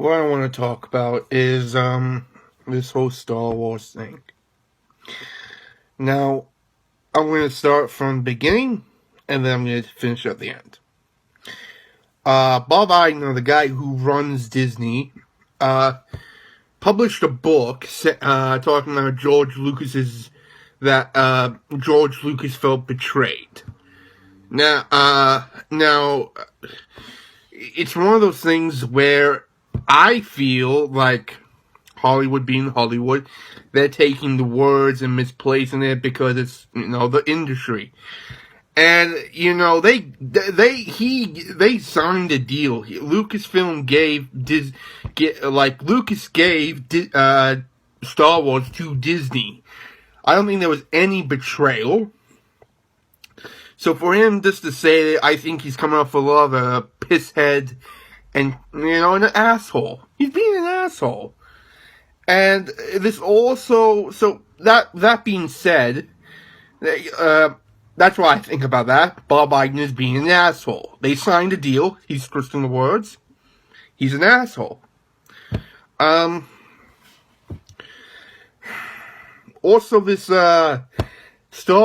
What I want to talk about is this whole Star Wars thing. Now, I'm going to start from the beginning, and then I'm going to finish at the end. Bob Iger, the guy who runs Disney, published a book talking about George Lucas felt betrayed. Now, it's one of those things where I feel like Hollywood being Hollywood, they're taking the words and misplacing it because it's, the industry. And, they signed a deal. Lucasfilm Lucas gave Star Wars to Disney. I don't think there was any betrayal. So for him just to say that, I think he's coming off a lot of a pisshead and, an asshole. He's being an asshole. And this also, so that being said, that's what I think about that. Bob Iger is being an asshole. They signed a deal. He's twisting the words. He's an asshole. Also, this Star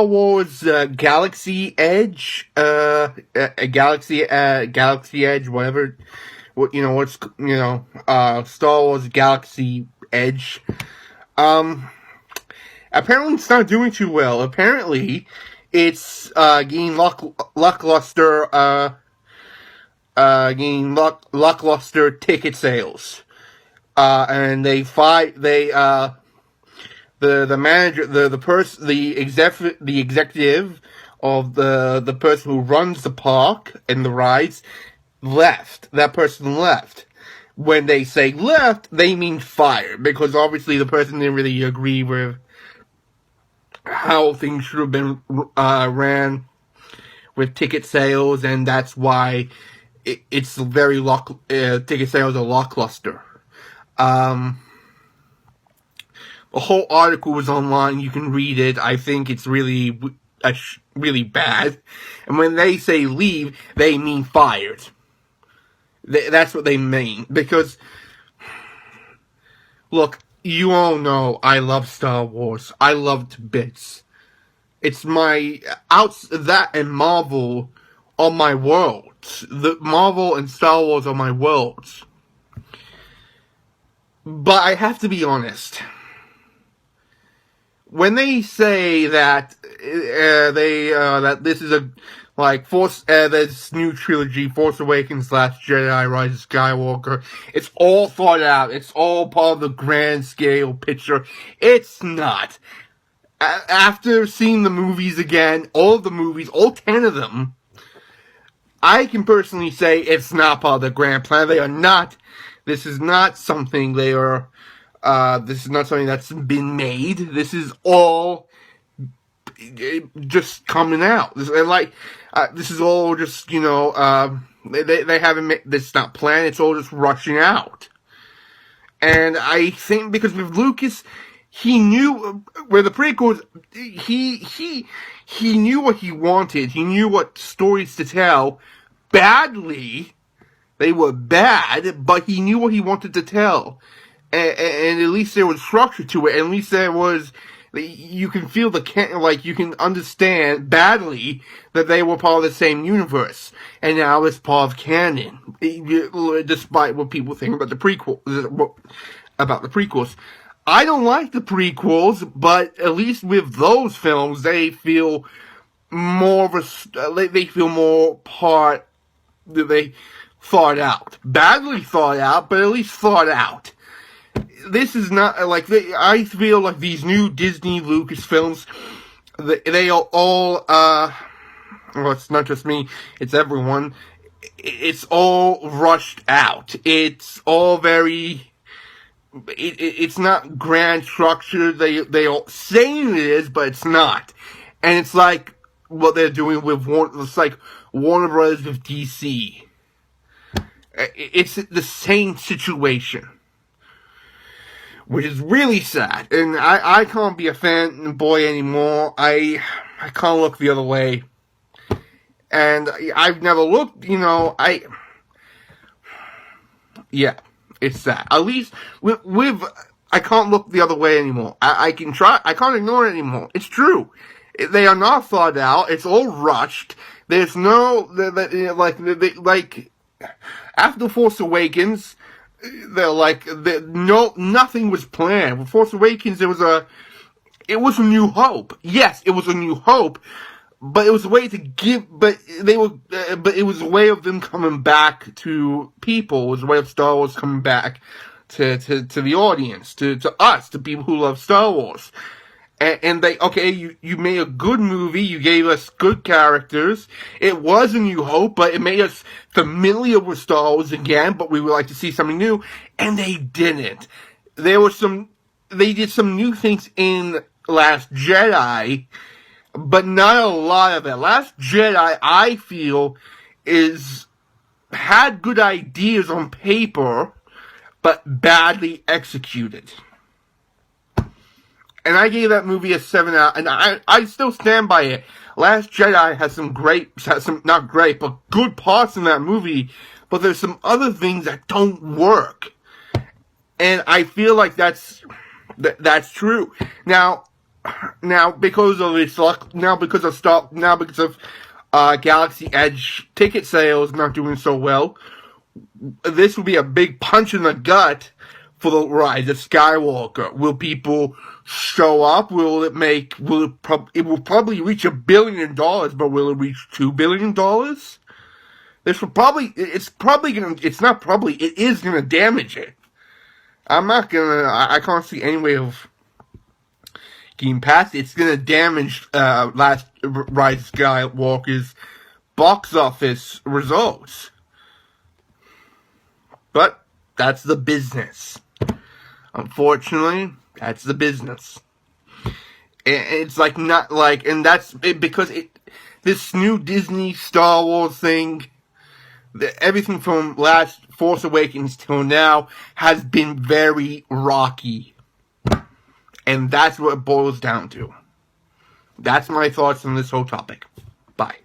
Wars Galaxy Edge, Galaxy Edge, whatever. Star Wars Galaxy Edge. Apparently it's not doing too well. Apparently it's gaining lackluster ticket sales. And the manager, the executive of the person who runs the park and the rides left. That person left. When they say left, they mean fired, because obviously the person didn't really agree with how things should have been ran with ticket sales, and that's why it's very ticket sales are lackluster. The whole article was online. You can read it. I think it's really bad. And when they say leave, they mean fired. That's what they mean. Because, look, you all know I love Star Wars. I love it to bits. It's that and Marvel are my worlds. The Marvel and Star Wars are my worlds. But I have to be honest. When they say that that this is this new trilogy, Force Awakens, Last Jedi, Rise of Skywalker, it's all thought out. It's all part of the grand scale picture. It's not. After seeing the movies again, all 10 of them, I can personally say it's not part of the grand plan. They are not. This is not something this is not something that's been made. This is all just coming out. This is all just, they haven't made this, not planned. It's all just rushing out. And I think because with Lucas, he knew where the prequels, he knew what he wanted. He knew what stories to tell. Badly, they were bad, but he knew what he wanted to tell. And at least there was structure to it. At least there was, you can feel you can understand badly that they were part of the same universe. And now it's part of canon. Despite what people think about the prequels. I don't like the prequels, but at least with those films, they feel more they thought out. Badly thought out, but at least thought out. This is not, I feel like these new Disney Lucas films, they are all, well, it's not just me, it's everyone, it's all rushed out. It's all very, it's not grand structured. They all saying it is, but it's not. And it's like what they're doing with Warner Brothers with DC. It's the same situation, which is really sad. And I can't be a fanboy anymore. I can't look the other way. And I've never looked, yeah. It's sad. At least with I can't look the other way anymore. I can try. I can't ignore it anymore. It's true. They are not thought out. It's all rushed. There's no like after Force Awakens, nothing was planned. With Force Awakens, it was a new hope. Yes, it was a new hope, but it was a way to give. But it was a way of them coming back to people. It was a way of Star Wars coming back to the audience, to us, to people who love Star Wars. And you made a good movie, you gave us good characters, it was a new hope, but it made us familiar with Star Wars again, but we would like to see something new, and they didn't. They did some new things in Last Jedi, but not a lot of it. Last Jedi, I feel, had good ideas on paper, but badly executed. And I gave that movie a 7 out, and I still stand by it. Last Jedi has not great, but good parts in that movie, but there's some other things that don't work. And I feel like that's true. Now because of Galaxy Edge ticket sales not doing so well, this will be a big punch in the gut for the Rise of Skywalker. Will people show up? It will probably reach $1 billion, but will it reach $2 billion? It is gonna damage it. I can't see any way of getting past it. It's gonna damage, Rise of Skywalker's box office results. But that's the business. Unfortunately, that's the business. It's like not like, and that's it, because this new Disney Star Wars thing, everything from last Force Awakens till now has been very rocky. And that's what it boils down to. That's my thoughts on this whole topic. Bye.